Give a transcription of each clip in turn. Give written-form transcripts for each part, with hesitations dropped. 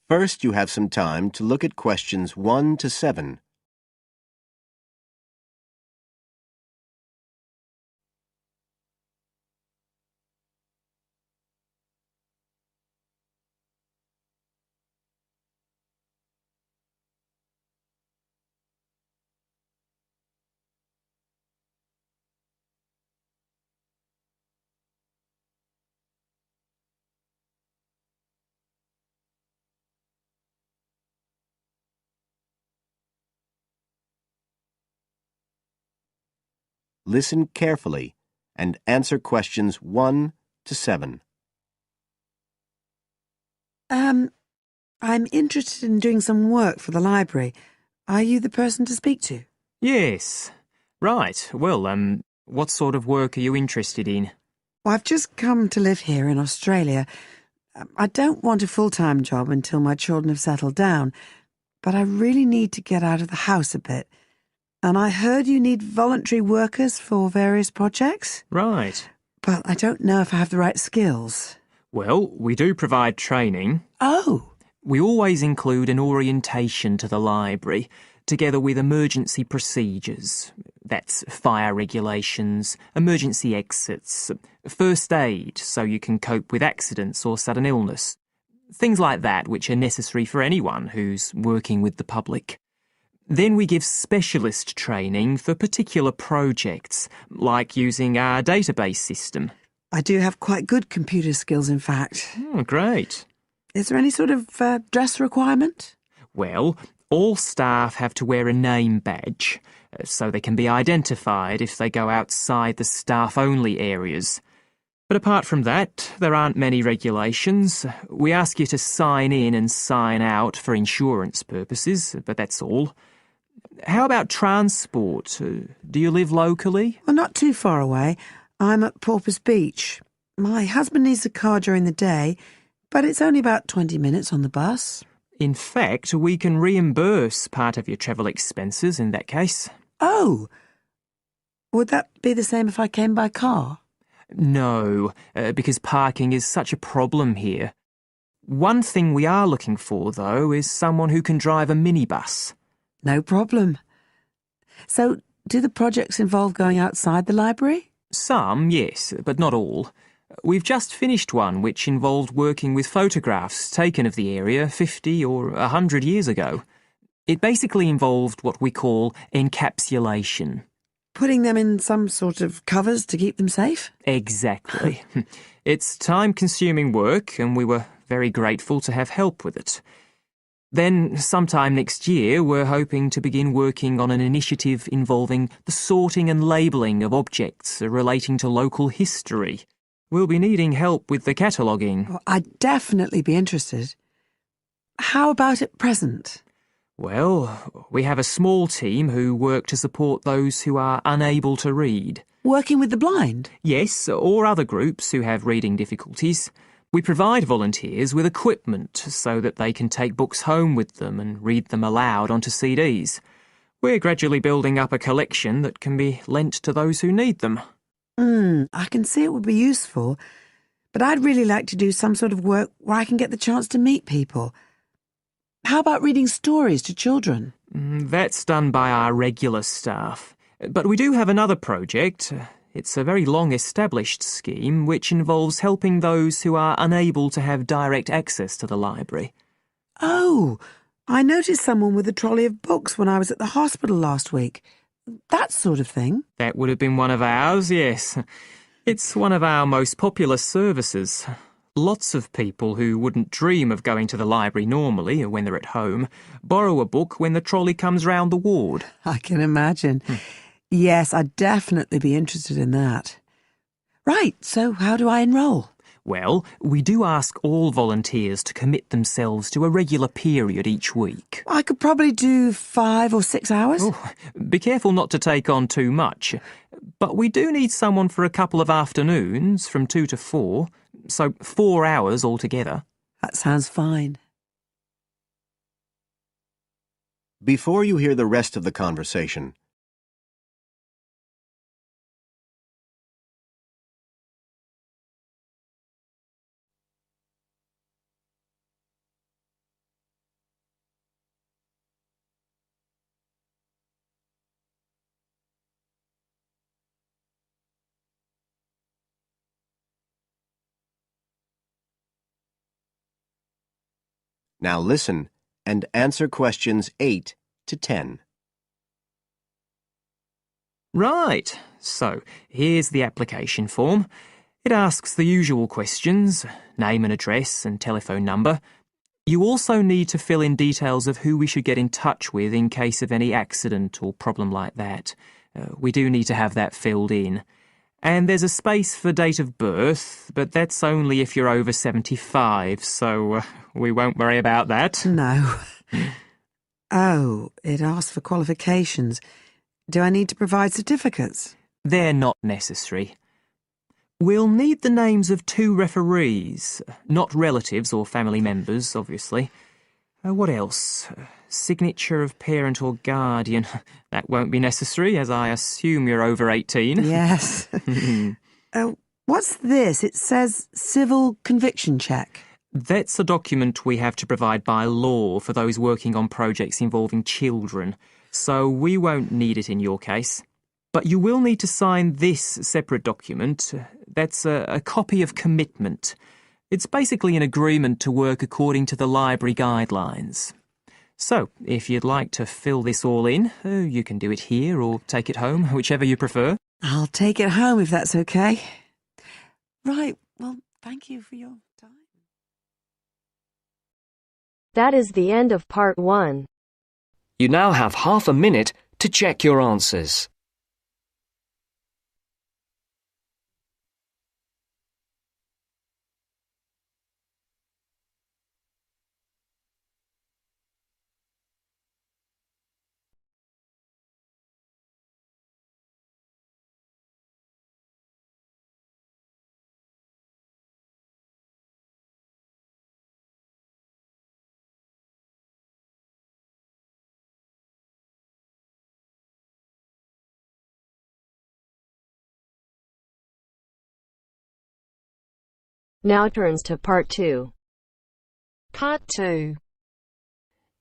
First, you have some time to look at questions 1 to 7. Listen carefully and answer questions 1 to 7. I'm interested in doing some work for the library. Are you the person to speak to? Yes. Right. Well, what sort of work are you interested in? Well, I've just come to live here in Australia. I don't want a full-time job until my children have settled down, but I really need to get out of the house a bit. And I heard you need voluntary workers for various projects. Right. But I don't know if I have the right skills. Well, we do provide training. Oh! We always include an orientation to the library, together with emergency procedures. That's fire regulations, emergency exits, first aid so you can cope with accidents or sudden illness. Things like that which are necessary for anyone who's working with the public. Then we give specialist training for particular projects, like using our database system. I do have quite good computer skills, in fact. Oh, great. Is there any sort of dress requirement? Well, all staff have to wear a name badge, so they can be identified if they go outside the staff-only areas. But apart from that, there aren't many regulations. We ask you to sign in and sign out for insurance purposes, but that's all. How about transport? Do you live locally? Well, not too far away. I'm at Porpoise Beach. My husband needs a car during the day, but it's only about 20 minutes on the bus. In fact, we can reimburse part of your travel expenses in that case. Oh! Would that be the same if I came by car? No, because parking is such a problem here. One thing we are looking for, though, is someone who can drive a minibus. No problem. So, do the projects involve going outside the library? Some, yes, but not all. We've just finished one which involved working with photographs taken of the area 50 or 100 years ago. It basically involved what we call encapsulation. Putting them in some sort of covers to keep them safe? Exactly. It's time-consuming work, and we were very grateful to have help with it. Then, sometime next year, we're hoping to begin working on an initiative involving the sorting and labelling of objects relating to local history. We'll be needing help with the cataloguing. Well, I'd definitely be interested. How about at present? Well, we have a small team who work to support those who are unable to read. Working with the blind? Yes, or other groups who have reading difficulties. We provide volunteers with equipment so that they can take books home with them and read them aloud onto CDs. We're gradually building up a collection that can be lent to those who need them. I can see it would be useful, but I'd really like to do some sort of work where I can get the chance to meet people. How about reading stories to children? That's done by our regular staff. But we do have another project. It's a very long-established scheme which involves helping those who are unable to have direct access to the library. Oh, I noticed someone with a trolley of books when I was at the hospital last week. That sort of thing. That would have been one of ours, yes. It's one of our most popular services. Lots of people who wouldn't dream of going to the library normally when they're at home borrow a book when the trolley comes round the ward. I can imagine. Yes, I'd definitely be interested in that. Right, so how do I enrol? Well, we do ask all volunteers to commit themselves to a regular period each week. I could probably do 5 or 6 hours. Oh, be careful not to take on too much. But we do need someone for a couple of afternoons from 2 to 4, so 4 hours altogether. That sounds fine. Before you hear the rest of the conversation, Now listen and answer questions 8 to 10. Right, so here's the application form. It asks the usual questions, name and address and telephone number. You also need to fill in details of who we should get in touch with in case of any accident or problem like that. We do need to have that filled in. And there's a space for date of birth, but that's only if you're over 75, so we won't worry about that. No. Oh, it asks for qualifications. Do I need to provide certificates? They're not necessary. We'll need the names of 2 referees, not relatives or family members, obviously. What else? Signature of parent or guardian. That won't be necessary, as I assume you're over 18. Yes. What's this? It says civil conviction check. That's a document we have to provide by law for those working on projects involving children, so we won't need it in your case. But you will need to sign this separate document. That's a copy of commitment. It's basically an agreement to work according to the library guidelines. So, if you'd like to fill this all in, you can do it here or take it home, whichever you prefer. I'll take it home if that's okay. Right, well, thank you for your time. That is the end of part 1. You now have half a minute to check your answers. Now turns to part 2. Part 2.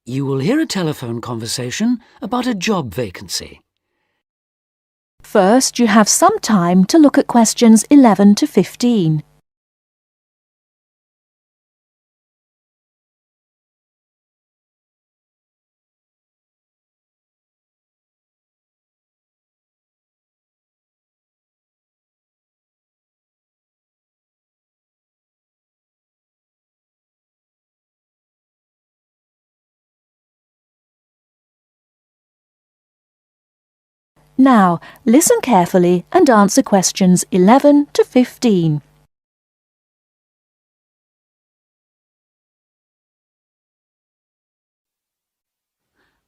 You will hear a telephone conversation about a job vacancy. First, you have some time to look at questions 11 to 15. Now, listen carefully and answer questions 11 to 15.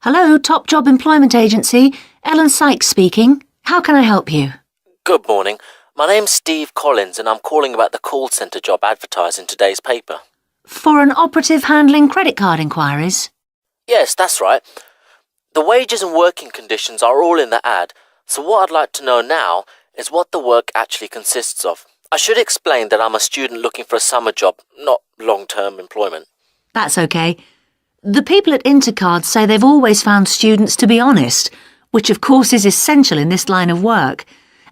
Hello, Top Job Employment Agency. Ellen Sykes speaking. How can I help you? Good morning. My name's Steve Collins and I'm calling about the call centre job advertised in today's paper. For an operative handling credit card inquiries? Yes, that's right. The wages and working conditions are all in the ad, so what I'd like to know now is what the work actually consists of. I should explain that I'm a student looking for a summer job, not long-term employment. That's okay. The people at Intercard say they've always found students to be honest, which of course is essential in this line of work,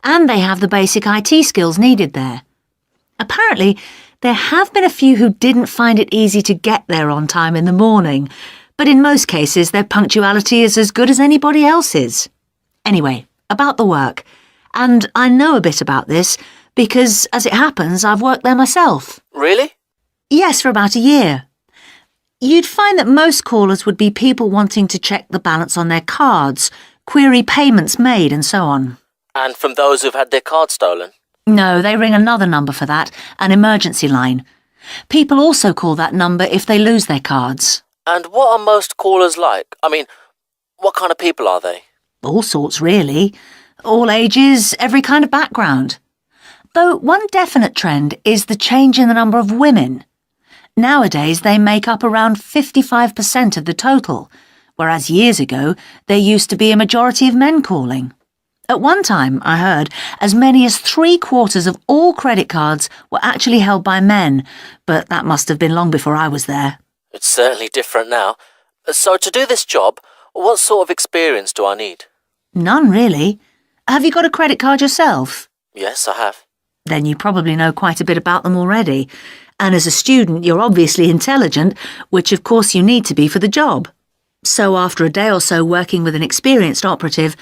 and they have the basic IT skills needed there. Apparently, there have been a few who didn't find it easy to get there on time in the morning, but in most cases their punctuality is as good as anybody else's. Anyway, about the work. And I know a bit about this because, as it happens, I've worked there myself. Really? Yes, for about a year. You'd find that most callers would be people wanting to check the balance on their cards, query payments made and so on. And from those who've had their card stolen? No, they ring another number for that, an emergency line. People also call that number if they lose their cards. And what are most callers like? I mean, what kind of people are they? All sorts, really. All ages, every kind of background. Though one definite trend is the change in the number of women. Nowadays, they make up around 55% of the total, whereas years ago, there used to be a majority of men calling. At one time, I heard, as many as 3/4 of all credit cards were actually held by men, but that must have been long before I was there. It's certainly different now. So to do this job, what sort of experience do I need? None, really. Have you got a credit card yourself? Yes, I have. Then you probably know quite a bit about them already. And as a student, you're obviously intelligent, which of course you need to be for the job. So after a day or so working with an experienced operative,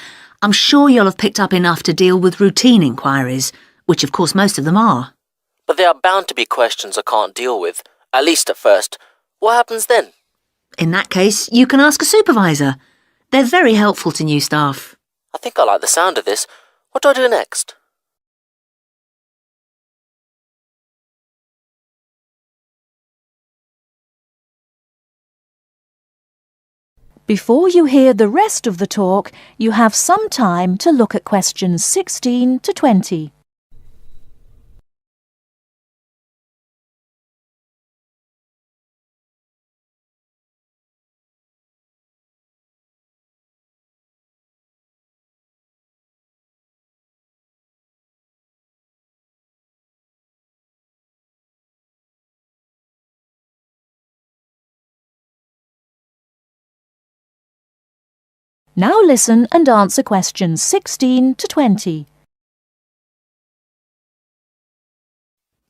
I'm sure you'll have picked up enough to deal with routine inquiries, which of course most of them are. But there are bound to be questions I can't deal with, at least at first. What happens then? In that case, you can ask a supervisor. They're very helpful to new staff. I think I like the sound of this. What do I do next? Before you hear the rest of the talk, you have some time to look at questions 16 to 20. Now listen and answer questions 16 to 20.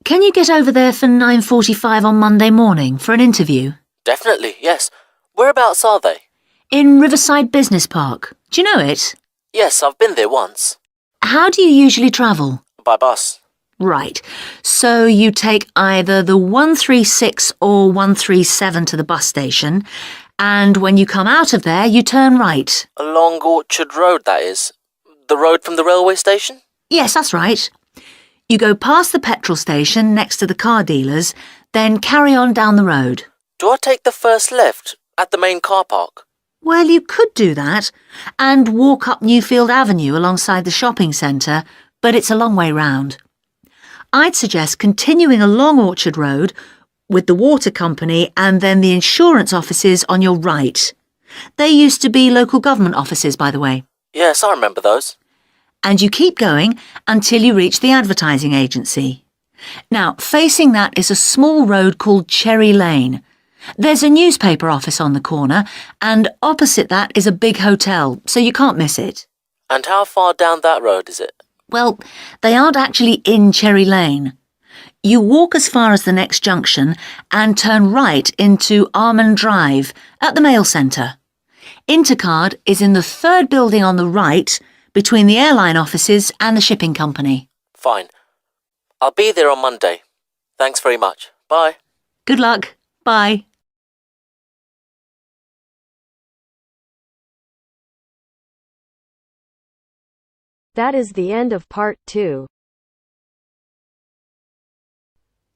Can you get over there for 9:45 on Monday morning for an interview? Definitely, yes. Whereabouts are they? In Riverside Business Park. Do you know it? Yes, I've been there once. How do you usually travel? By bus. Right. So you take either the 136 or 137 to the bus station, and when you come out of there, you turn right. Along Orchard Road, that is. The road from the railway station? Yes, that's right. You go past the petrol station next to the car dealers, then carry on down the road. Do I take the first left at the main car park? Well, you could do that, and walk up Newfield Avenue alongside the shopping centre, but it's a long way round. I'd suggest continuing along Orchard Road with the water company and then the insurance offices on your right. They used to be local government offices, by the way. Yes, I remember those. And you keep going until you reach the advertising agency. Now, facing that is a small road called Cherry Lane. There's a newspaper office on the corner, and opposite that is a big hotel, so you can't miss it. And how far down that road is it? Well, they aren't actually in Cherry Lane. You walk as far as the next junction and turn right into Armand Drive at the mail centre. Intercard is in the third building on the right between the airline offices and the shipping company. Fine. I'll be there on Monday. Thanks very much. Bye. Good luck. Bye. That is the end of part 2.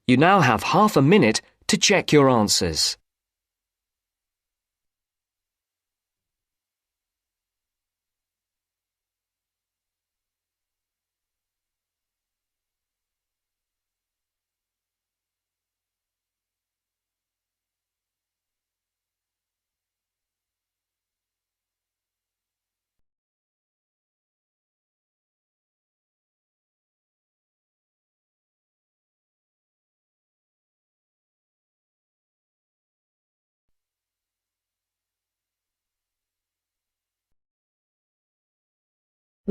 You now have half a minute to check your answers.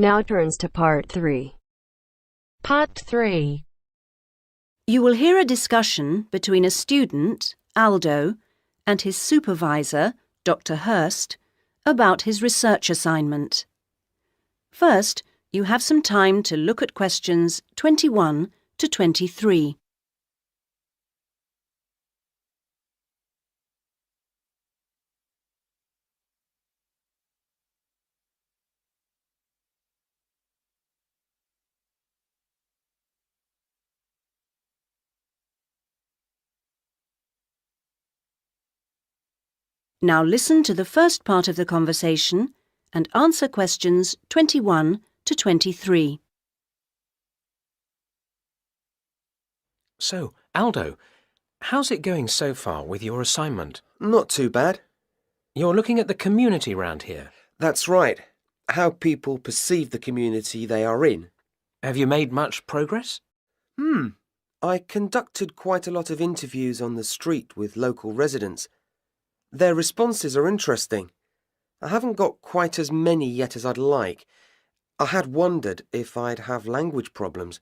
Now turns to part 3. Part 3. You will hear a discussion between a student, Aldo, and his supervisor, Dr. Hurst, about his research assignment. First, you have some time to look at questions 21 to 23. Now listen to the first part of the conversation and answer questions 21 to 23. So, Aldo, how's it going so far with your assignment? Not too bad. You're looking at the community round here. That's right. How people perceive the community they are in. Have you made much progress? I conducted quite a lot of interviews on the street with local residents. Their responses are interesting. I haven't got quite as many yet as I'd like. I had wondered if I'd have language problems,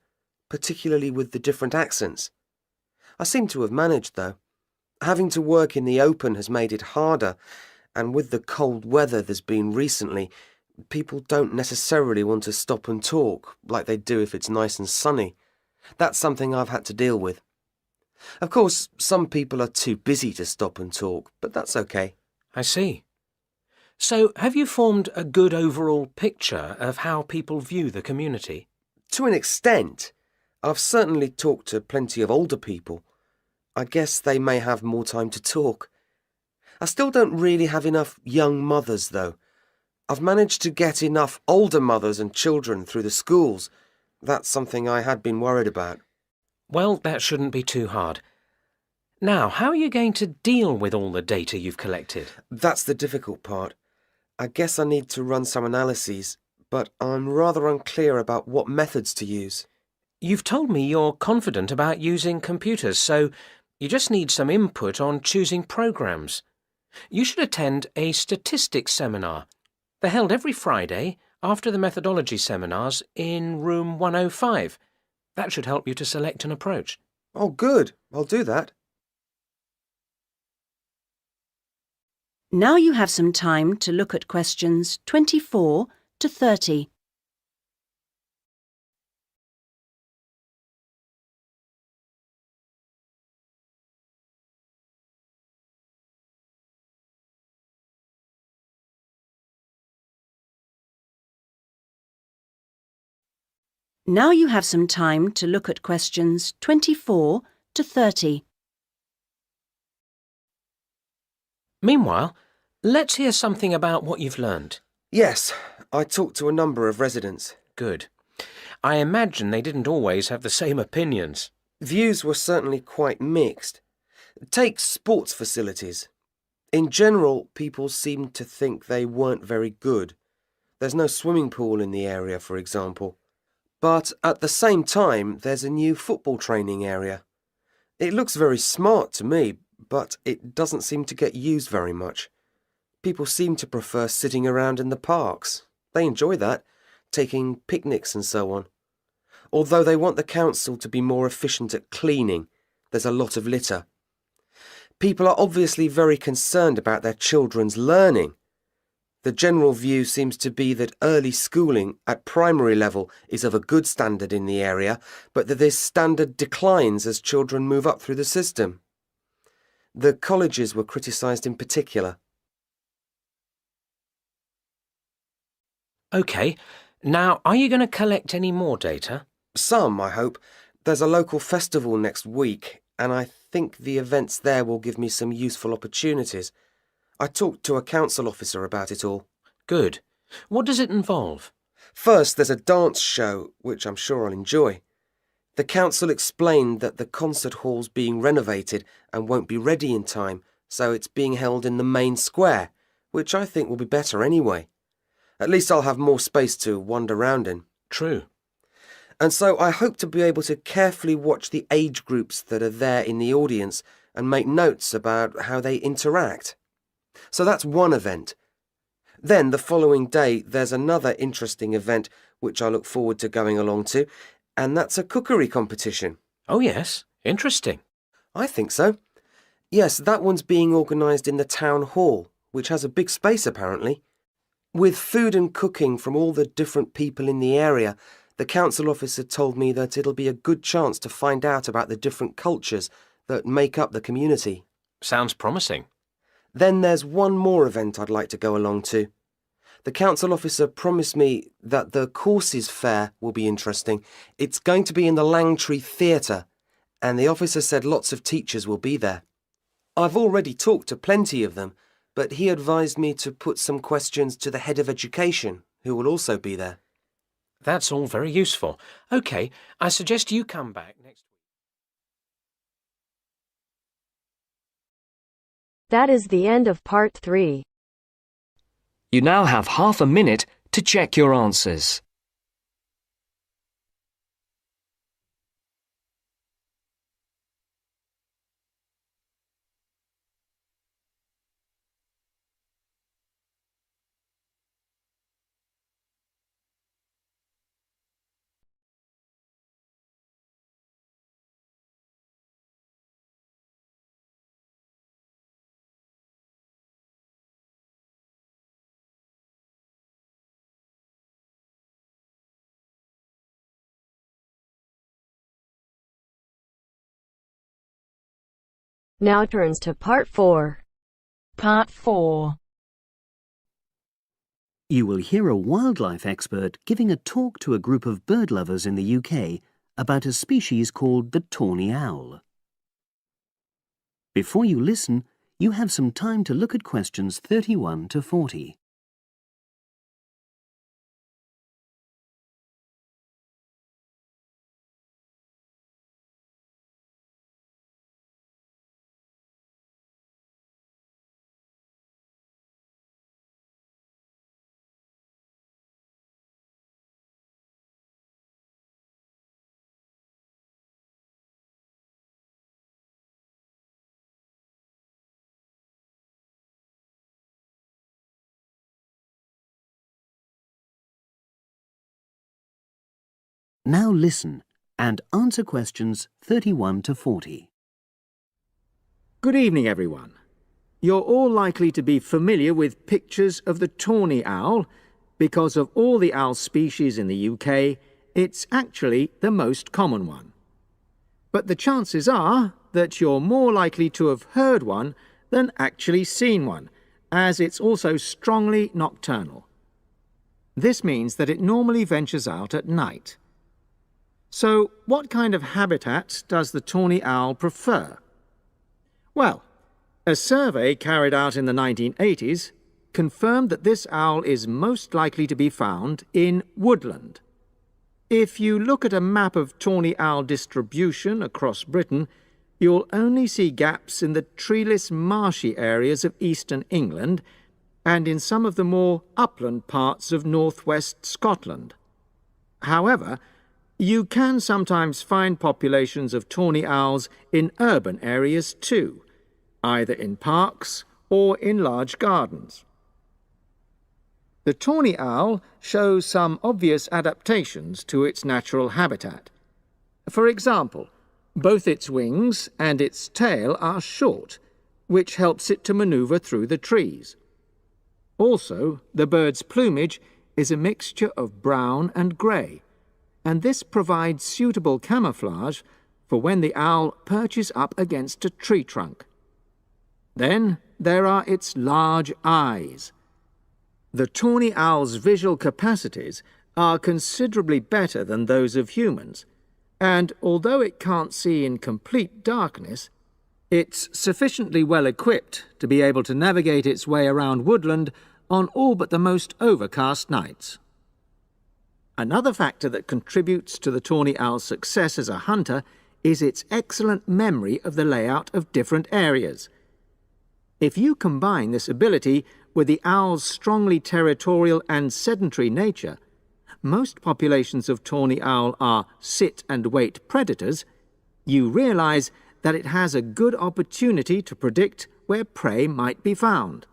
particularly with the different accents. I seem to have managed, though. Having to work in the open has made it harder, and with the cold weather there's been recently, people don't necessarily want to stop and talk like they do if it's nice and sunny. That's something I've had to deal with. Of course, some people are too busy to stop and talk, but that's okay. I see. So, have you formed a good overall picture of how people view the community? To an extent. I've certainly talked to plenty of older people. I guess they may have more time to talk. I still don't really have enough young mothers, though. I've managed to get enough older mothers and children through the schools. That's something I had been worried about. Well, that shouldn't be too hard. Now, how are you going to deal with all the data you've collected? That's the difficult part. I guess I need to run some analyses, but I'm rather unclear about what methods to use. You've told me you're confident about using computers, so you just need some input on choosing programs. You should attend a statistics seminar. They're held every Friday after the methodology seminars in room 105. That should help you to select an approach. Oh, good. I'll do that. Now you have some time to look at questions 24 to 30. Now you have some time to look at questions 24 to 30. Meanwhile, let's hear something about what you've learned. Yes, I talked to a number of residents. Good. I imagine they didn't always have the same opinions. Views were certainly quite mixed. Take sports facilities. In general, people seemed to think they weren't very good. There's no swimming pool in the area, for example. But at the same time, there's a new football training area. It looks very smart to me, but it doesn't seem to get used very much. People seem to prefer sitting around in the parks. They enjoy that, taking picnics and so on. Although they want the council to be more efficient at cleaning, there's a lot of litter. People are obviously very concerned about their children's learning. The general view seems to be that early schooling at primary level is of a good standard in the area, but that this standard declines as children move up through the system. The colleges were criticised in particular. OK, now are you going to collect any more data? Some, I hope. There's a local festival next week, and I think the events there will give me some useful opportunities. I talked to a council officer about it all. Good. What does it involve? First, there's a dance show, which I'm sure I'll enjoy. The council explained that the concert hall's being renovated and won't be ready in time, so it's being held in the main square, which I think will be better anyway. At least I'll have more space to wander around in. True. And so I hope to be able to carefully watch the age groups that are there in the audience and make notes about how they interact. So that's one event. Then the following day there's another interesting event which I look forward to going along to, and that's a cookery competition. Oh yes, interesting. I think so. Yes, that one's being organised in the town hall, which has a big space apparently. With food and cooking from all the different people in the area, the council officer told me that it'll be a good chance to find out about the different cultures that make up the community. Sounds promising. Then there's one more event I'd like to go along to. The council officer promised me that the courses fair will be interesting. It's going to be in the Langtree Theatre, and the officer said lots of teachers will be there. I've already talked to plenty of them, but he advised me to put some questions to the head of education, who will also be there. That's all very useful. OK, I suggest you come back next week. That is the end of part 3. You now have half a minute to check your answers. Now turns to Part 4. Part 4. You will hear a wildlife expert giving a talk to a group of bird lovers in the UK about a species called the tawny owl. Before you listen, you have some time to look at questions 31 to 40. Now listen and answer questions 31 to 40. Good evening, everyone. You're all likely to be familiar with pictures of the tawny owl. Because of all the owl species in the UK, it's actually the most common one. But the chances are that you're more likely to have heard one than actually seen one, as it's also strongly nocturnal. This means that it normally ventures out at night. So, what kind of habitat does the tawny owl prefer? Well, a survey carried out in the 1980s confirmed that this owl is most likely to be found in woodland. If you look at a map of tawny owl distribution across Britain, you'll only see gaps in the treeless marshy areas of eastern England and in some of the more upland parts of northwest Scotland. However, you can sometimes find populations of tawny owls in urban areas too, either in parks or in large gardens. The tawny owl shows some obvious adaptations to its natural habitat. For example, both its wings and its tail are short, which helps it to maneuver through the trees. Also, the bird's plumage is a mixture of brown and grey, and this provides suitable camouflage for when the owl perches up against a tree trunk. Then there are its large eyes. The tawny owl's visual capacities are considerably better than those of humans, and although it can't see in complete darkness, it's sufficiently well equipped to be able to navigate its way around woodland on all but the most overcast nights. Another factor that contributes to the tawny owl's success as a hunter is its excellent memory of the layout of different areas. If you combine this ability with the owl's strongly territorial and sedentary nature, most populations of tawny owl are sit-and-wait predators, you realize that it has a good opportunity to predict where prey might be found.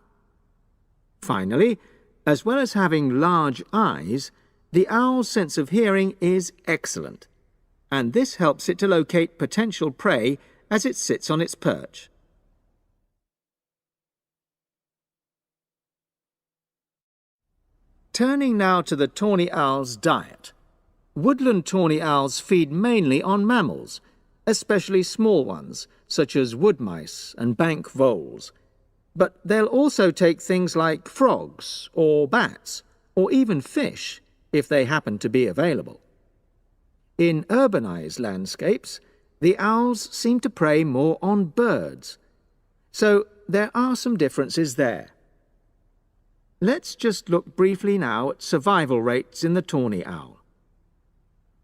Finally, as well as having large eyes, the owl's sense of hearing is excellent, and this helps it to locate potential prey as it sits on its perch. Turning now to the tawny owl's diet. Woodland tawny owls feed mainly on mammals, especially small ones, such as wood mice and bank voles. But they'll also take things like frogs or bats, or even fish, if they happen to be available. In urbanized landscapes, the owls seem to prey more on birds. So there are some differences there. Let's just look briefly now at survival rates in the tawny owl.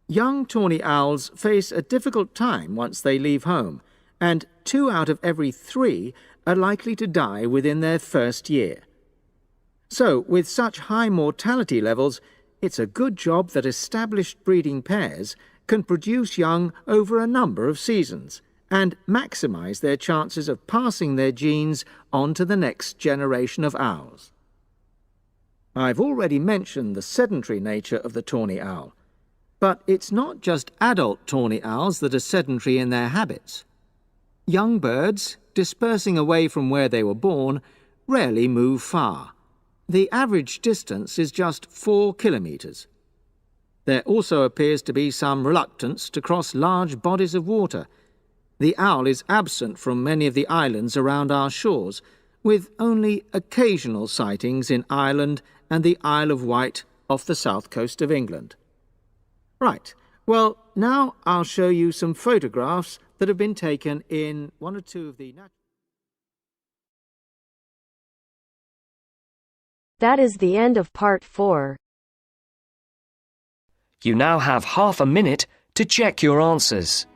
Young tawny owls face a difficult time once they leave home, and 2 out of every 3 are likely to die within their first year. So, with such high mortality levels, it's a good job that established breeding pairs can produce young over a number of seasons and maximize their chances of passing their genes on to the next generation of owls. I've already mentioned the sedentary nature of the tawny owl, but it's not just adult tawny owls that are sedentary in their habits. Young birds, dispersing away from where they were born, rarely move far. The average distance is just 4 kilometres. There also appears to be some reluctance to cross large bodies of water. The owl is absent from many of the islands around our shores, with only occasional sightings in Ireland and the Isle of Wight off the south coast of England. Right, well, now I'll show you some photographs that have been taken in one or two of the... That is the end of part 4. You now have half a minute to check your answers.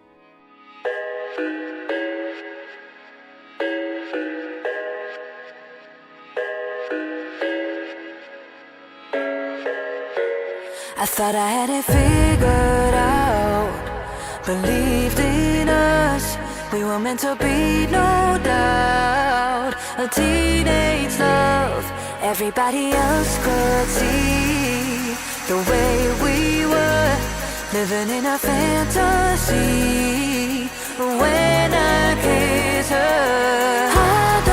I thought I had it figured out, believed in us, we were meant to be, no doubt. A teenage love, everybody else could see the way we were, living in a fantasy. When I kissed her, I